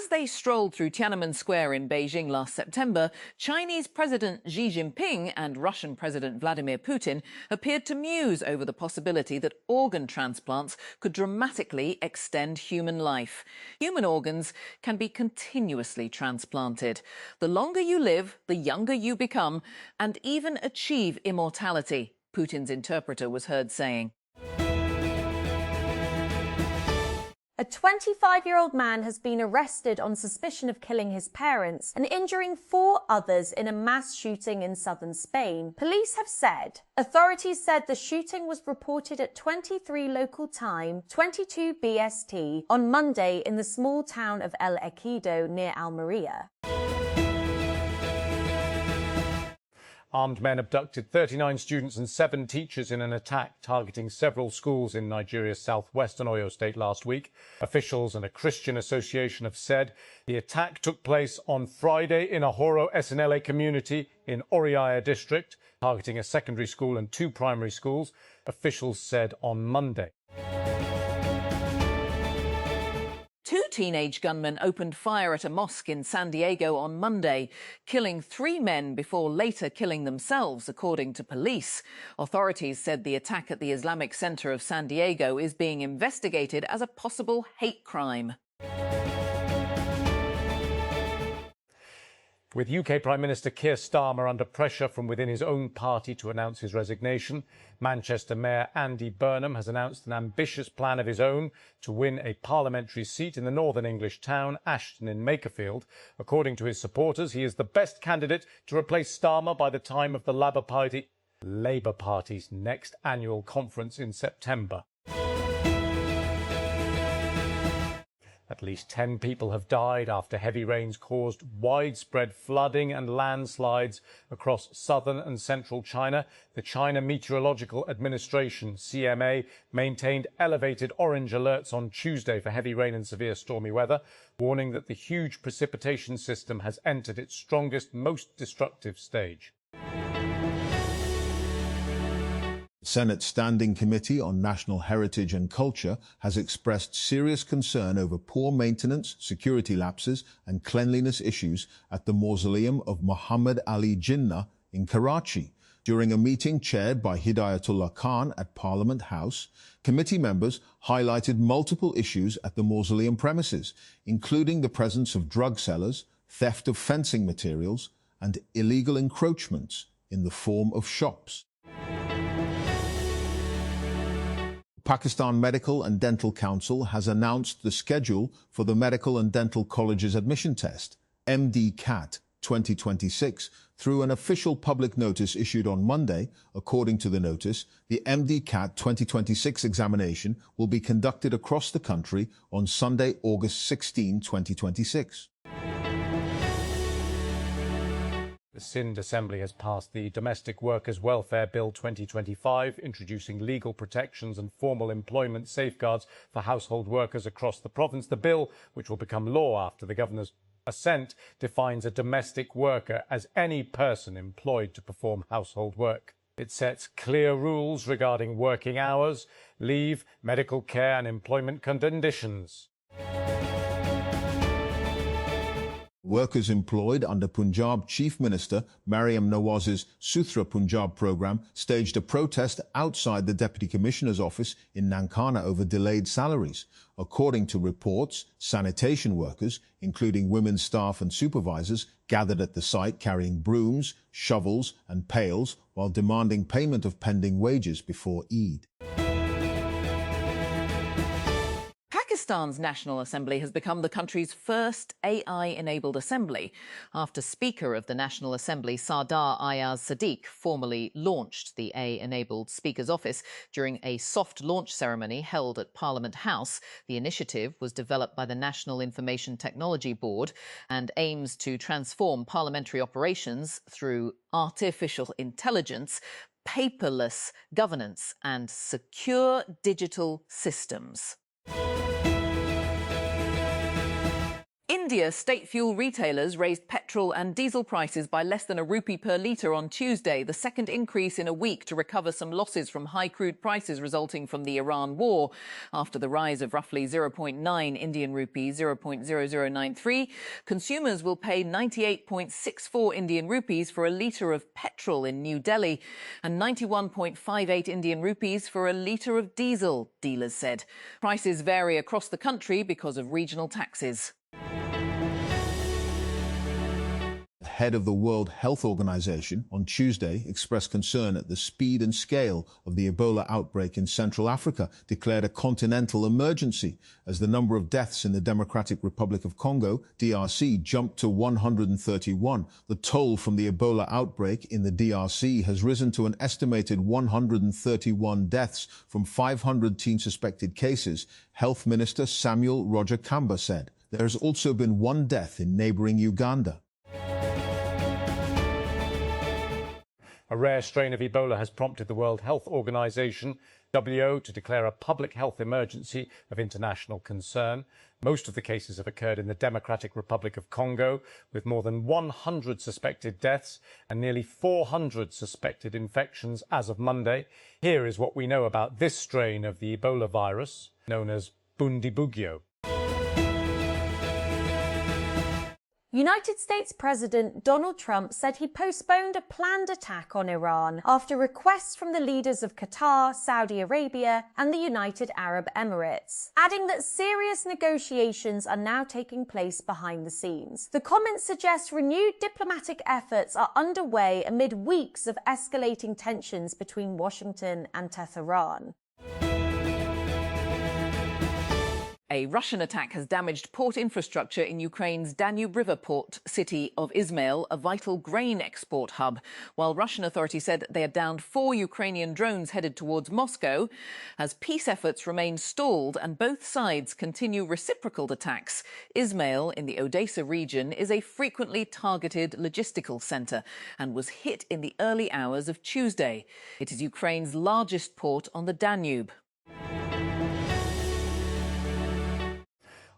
they strolled through Tiananmen Square in Beijing last September, Chinese President Xi Jinping and Russian President Vladimir Putin appeared to muse over the possibility that organ transplants could dramatically extend human life. Human organs can be continuously transplanted. The longer you live, the younger you become, and even achieve immortality, Putin's interpreter was heard saying. A 25-year-old man has been arrested on suspicion of killing his parents and injuring 4 others in a mass shooting in southern Spain. Police have said. Authorities said the shooting was reported at 23 local time, 22 BST, on Monday in the small town of El Ejido near Almeria. Armed men abducted 39 students and 7 teachers in an attack targeting several schools in Nigeria's southwestern Oyo state last week. Officials and a Christian association have said the attack took place on Friday in a Horo SNLA community in Oriaya district, targeting a secondary school and 2 primary schools, officials said on Monday. 2 teenage gunmen opened fire at a mosque in San Diego on Monday, killing 3 men before later killing themselves, according to police. Authorities said the attack at the Islamic Center of San Diego is being investigated as a possible hate crime. With UK Prime Minister Keir Starmer under pressure from within his own party to announce his resignation, Manchester Mayor Andy Burnham has announced an ambitious plan of his own to win a parliamentary seat in the northern English town, Ashton in Makerfield. According to his supporters, he is the best candidate to replace Starmer by the time of the Labour Party's next annual conference in September. At least 10 people have died after heavy rains caused widespread flooding and landslides across southern and central China. The China Meteorological Administration, CMA, maintained elevated orange alerts on Tuesday for heavy rain and severe stormy weather, warning that the huge precipitation system has entered its strongest, most destructive stage. Senate Standing Committee on National Heritage and Culture has expressed serious concern over poor maintenance, security lapses and cleanliness issues at the mausoleum of Muhammad Ali Jinnah in Karachi. During a meeting chaired by Hidayatullah Khan at Parliament House, committee members highlighted multiple issues at the mausoleum premises, including the presence of drug sellers, theft of fencing materials and illegal encroachments in the form of shops. Pakistan Medical and Dental Council has announced the schedule for the Medical and Dental Colleges Admission Test, MD-CAT 2026, through an official public notice issued on Monday. According to the notice, the MD-CAT 2026 examination will be conducted across the country on Sunday, August 16, 2026. The Sindh Assembly has passed the Domestic Workers Welfare Bill 2025, introducing legal protections and formal employment safeguards for household workers across the province. The bill, which will become law after the Governor's assent, defines a domestic worker as any person employed to perform household work. It sets clear rules regarding working hours, leave, medical care and employment conditions. Workers employed under Punjab Chief Minister Mariam Nawaz's Suthra Punjab programme staged a protest outside the Deputy Commissioner's office in Nankana over delayed salaries. According to reports, sanitation workers, including women staff and supervisors, gathered at the site carrying brooms, shovels and pails while demanding payment of pending wages before Eid. Pakistan's National Assembly has become the country's first AI-enabled assembly after Speaker of the National Assembly Sardar Ayaz Sadiq formally launched the AI-enabled Speaker's office during a soft launch ceremony held at Parliament House. The initiative was developed by the National Information Technology Board and aims to transform parliamentary operations through artificial intelligence, paperless governance and secure digital systems. In India, state fuel retailers raised petrol and diesel prices by less than ₹1 per litre on Tuesday, the second increase in a week to recover some losses from high crude prices resulting from the Iran war. After the rise of roughly 0.9 Indian rupees, 0.0093, consumers will pay 98.64 Indian rupees for a litre of petrol in New Delhi and 91.58 Indian rupees for a litre of diesel, dealers said. Prices vary across the country because of regional taxes. Head of the World Health Organization on Tuesday expressed concern at the speed and scale of the Ebola outbreak in Central Africa, declared a continental emergency as the number of deaths in the Democratic Republic of Congo, DRC, jumped to 131. The toll from the Ebola outbreak in the DRC has risen to an estimated 131 deaths from 510 suspected cases, Health Minister Samuel Roger Kamba said. There has also been one death in neighboring Uganda. A rare strain of Ebola has prompted the World Health Organization, WHO, to declare a public health emergency of international concern. Most of the cases have occurred in the Democratic Republic of Congo, with more than 100 suspected deaths and nearly 400 suspected infections as of Monday. Here is what we know about this strain of the Ebola virus, known as Bundibugyo. United States President Donald Trump said he postponed a planned attack on Iran after requests from the leaders of Qatar, Saudi Arabia and the United Arab Emirates, adding that serious negotiations are now taking place behind the scenes. The comments suggest renewed diplomatic efforts are underway amid weeks of escalating tensions between Washington and Tehran. A Russian attack has damaged port infrastructure in Ukraine's Danube River port city of Izmail, a vital grain export hub, while Russian authorities said they had downed 4 Ukrainian drones headed towards Moscow. As peace efforts remain stalled and both sides continue reciprocal attacks, Izmail in the Odessa region is a frequently targeted logistical centre and was hit in the early hours of Tuesday. It is Ukraine's largest port on the Danube.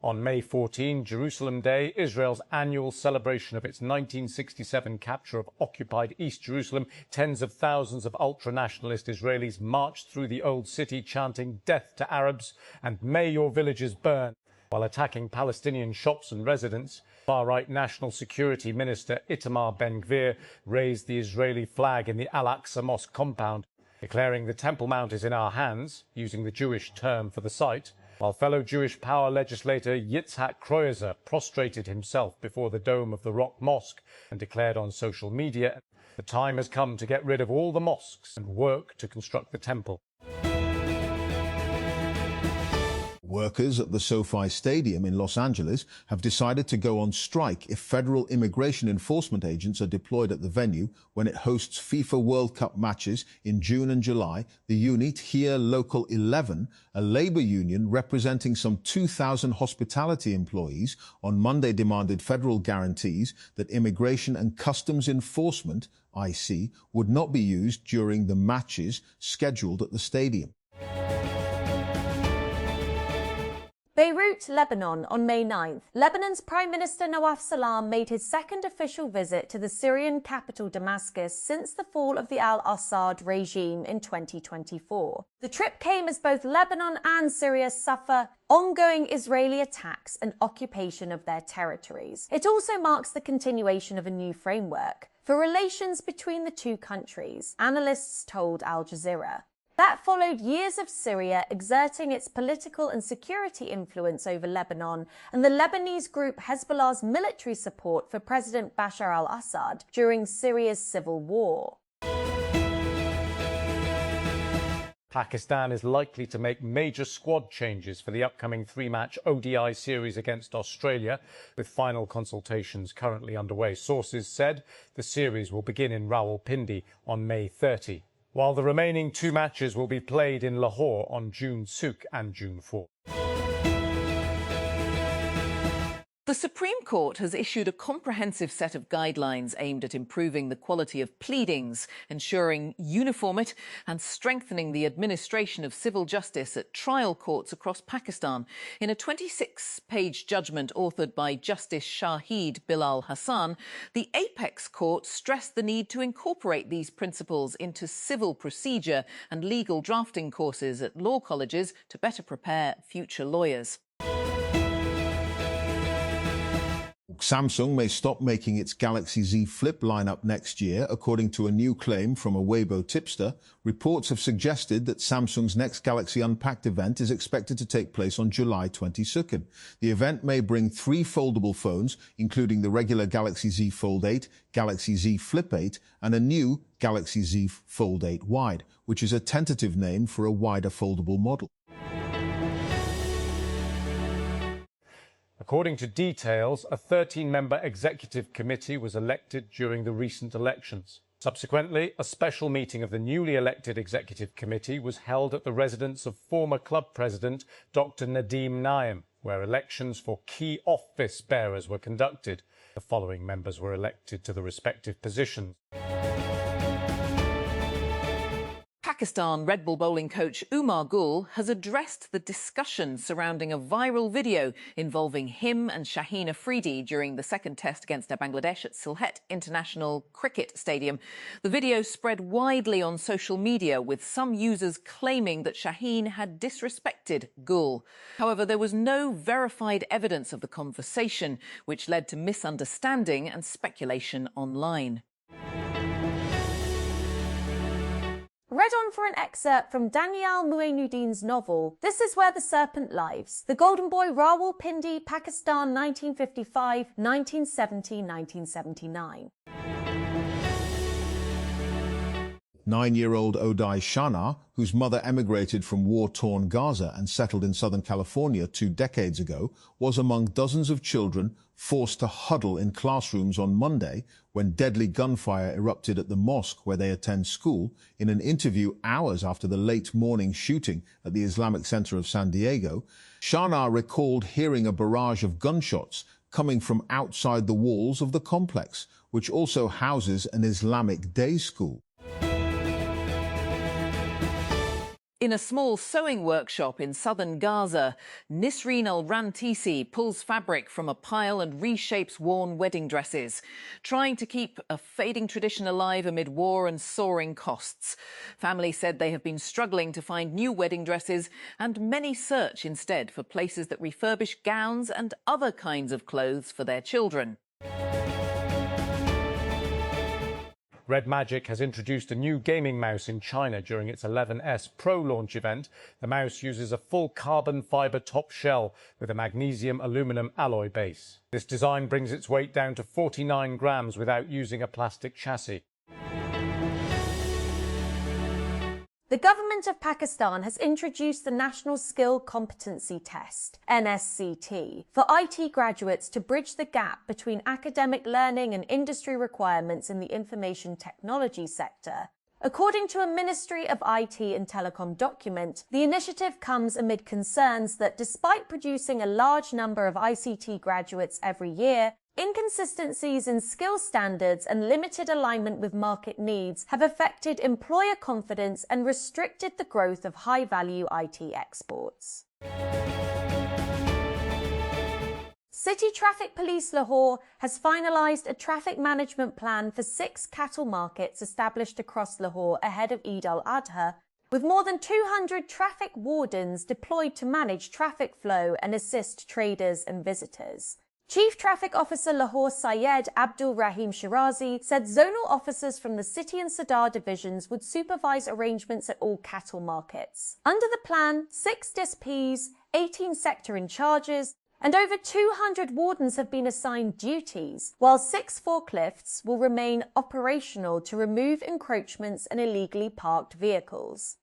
On May 14, Jerusalem Day, Israel's annual celebration of its 1967 capture of occupied East Jerusalem, tens of thousands of ultra-nationalist Israelis marched through the old city chanting "Death to Arabs" and "May your villages burn," while attacking Palestinian shops and residents. Far-right National Security Minister Itamar Ben-Gvir raised the Israeli flag in the Al-Aqsa Mosque compound, declaring the Temple Mount is in our hands, using the Jewish term for the site, while fellow Jewish power legislator Yitzhak Kreuzer prostrated himself before the dome of the Rock Mosque and declared on social media, "The time has come to get rid of all the mosques and work to construct the temple." Workers at the SoFi Stadium in Los Angeles have decided to go on strike if federal immigration enforcement agents are deployed at the venue when it hosts FIFA World Cup matches in June and July. The unit, here Local 11, a labor union representing some 2,000 hospitality employees, on Monday demanded federal guarantees that Immigration and Customs Enforcement, IC, would not be used during the matches scheduled at the stadium. Beirut, Lebanon on May 9th. Lebanon's Prime Minister Nawaf Salam made his second official visit to the Syrian capital Damascus since the fall of the al-Assad regime in 2024. The trip came as both Lebanon and Syria suffer ongoing Israeli attacks and occupation of their territories. It also marks the continuation of a new framework for relations between the two countries, analysts told Al Jazeera. That followed years of Syria exerting its political and security influence over Lebanon and the Lebanese group Hezbollah's military support for President Bashar al-Assad during Syria's civil war. Pakistan is likely to make major squad changes for the upcoming 3-match ODI series against Australia, with final consultations currently underway. Sources said the series will begin in Rawalpindi on May 30. While the remaining 2 matches will be played in Lahore on June 2 and June 4. The The Supreme Court has issued a comprehensive set of guidelines aimed at improving the quality of pleadings, ensuring uniformity and strengthening the administration of civil justice at trial courts across Pakistan. In a 26-page judgment authored by Justice Shahid Bilal Hassan, the Apex Court stressed the need to incorporate these principles into civil procedure and legal drafting courses at law colleges to better prepare future lawyers. Samsung may stop making its Galaxy Z Flip lineup next year, according to a new claim from a Weibo tipster. Reports have suggested that Samsung's next Galaxy Unpacked event is expected to take place on July 22nd. The event may bring 3 foldable phones, including the regular Galaxy Z Fold 8, Galaxy Z Flip 8, and a new Galaxy Z Fold 8 Wide, which is a tentative name for a wider foldable model. According to details, a 13-member executive committee was elected during the recent elections. Subsequently, a special meeting of the newly elected executive committee was held at the residence of former club president Dr. Nadeem Naim, where elections for key office bearers were conducted. The following members were elected to the respective positions. Pakistan Red Bull bowling coach Umar Gul has addressed the discussion surrounding a viral video involving him and Shaheen Afridi during the second test against Bangladesh at Sylhet International Cricket Stadium. The video spread widely on social media, with some users claiming that Shaheen had disrespected Gul. However, there was no verified evidence of the conversation, which led to misunderstanding and speculation online. Read on for an excerpt from Daniel Muinuddin's novel, This Is Where the Serpent Lives, The Golden Boy, Rawalpindi, Pakistan, 1955, 1970, 1979. 9-year-old Odai Shana, whose mother emigrated from war-torn Gaza and settled in Southern California 2 decades ago, was among dozens of children forced to huddle in classrooms on Monday when deadly gunfire erupted at the mosque where they attend school. In an interview hours after the late morning shooting at the Islamic Center of San Diego, Shana recalled hearing a barrage of gunshots coming from outside the walls of the complex, which also houses an Islamic day school. In a small sewing workshop in southern Gaza, Nisreen Al-Rantisi pulls fabric from a pile and reshapes worn wedding dresses, trying to keep a fading tradition alive amid war and soaring costs. Family said they have been struggling to find new wedding dresses, and many search instead for places that refurbish gowns and other kinds of clothes for their children. Red Magic has introduced a new gaming mouse in China during its 11S Pro launch event. The mouse uses a full carbon fibre top shell with a magnesium aluminum alloy base. This design brings its weight down to 49 grams without using a plastic chassis. The government of Pakistan has introduced the National Skill Competency Test, NSCT, for IT graduates to bridge the gap between academic learning and industry requirements in the information technology sector. According to a Ministry of IT and Telecom document, the initiative comes amid concerns that despite producing a large number of ICT graduates every year, inconsistencies in skill standards and limited alignment with market needs have affected employer confidence and restricted the growth of high-value IT exports. City Traffic Police Lahore has finalised a traffic management plan for 6 cattle markets established across Lahore ahead of Eid al-Adha, with more than 200 traffic wardens deployed to manage traffic flow and assist traders and visitors. Chief Traffic Officer Lahore Syed Abdul Rahim Shirazi said zonal officers from the City and Sadar divisions would supervise arrangements at all cattle markets. Under the plan, 6 DSPs, 18 sector in charges, and over 200 wardens have been assigned duties, while 6 forklifts will remain operational to remove encroachments and illegally parked vehicles.